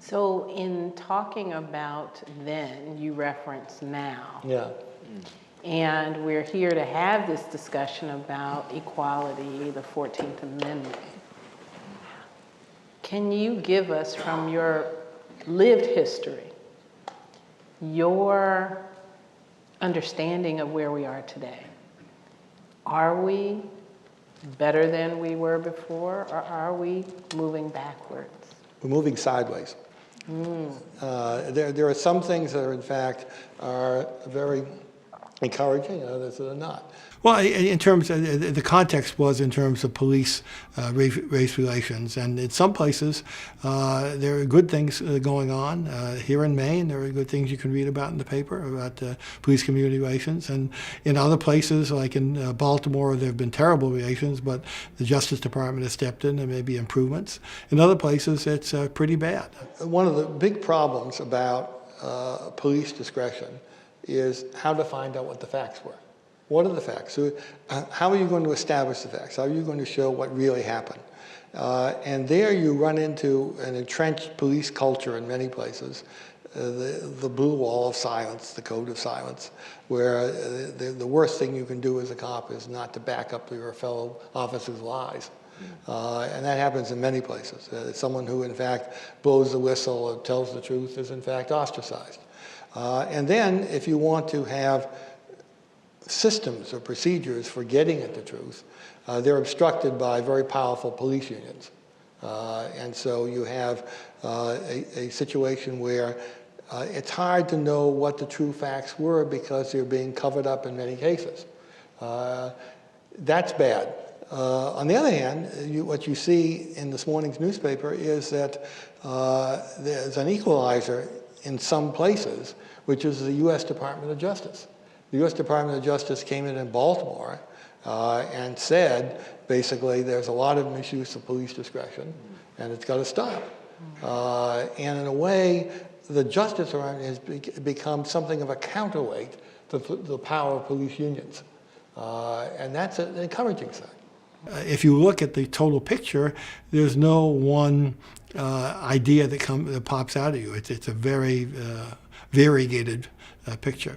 So in talking about then, you reference now. Yeah. And we're here to have this discussion about equality, the 14th Amendment. Can you give us, from your lived history, your understanding of where we are today? Are we better than we were before, or are we moving backwards? We're moving sideways. There are some things that are, in fact, are very encouraging, and others that are not. Well, in terms of, the context was in terms of police race relations, and in some places there are good things going on. Here in Maine, there are good things you can read about in the paper about police-community relations, and in other places, like in Baltimore, there have been terrible relations, but the Justice Department has stepped in. There may be improvements. In other places, it's pretty bad. One of the big problems about police discretion is how to find out what the facts were. What are the facts? So, how are you going to establish the facts? How are you going to show what really happened? And there you run into an entrenched police culture in many places, the blue wall of silence, the code of silence, where the worst thing you can do as a cop is not to back up your fellow officer's lies. And that happens in many places. Someone who, in fact, blows the whistle or tells the truth is, in fact, ostracized. And then, if you want to have systems or procedures for getting at the truth, they're obstructed by very powerful police unions. And so you have a situation where it's hard to know what the true facts were because they're being covered up in many cases. That's bad. On the other hand, what you see in this morning's newspaper is that there's an equalizer in some places, which is the U.S. Department of Justice. The U.S. Department of Justice came in Baltimore and said, basically, there's a lot of misuse of police discretion, and it's got to stop. And in a way, the Justice Department has become something of a counterweight to the power of police unions. And that's an encouraging sign. If you look at the total picture, there's no one idea that pops out at you. It's a very variegated picture.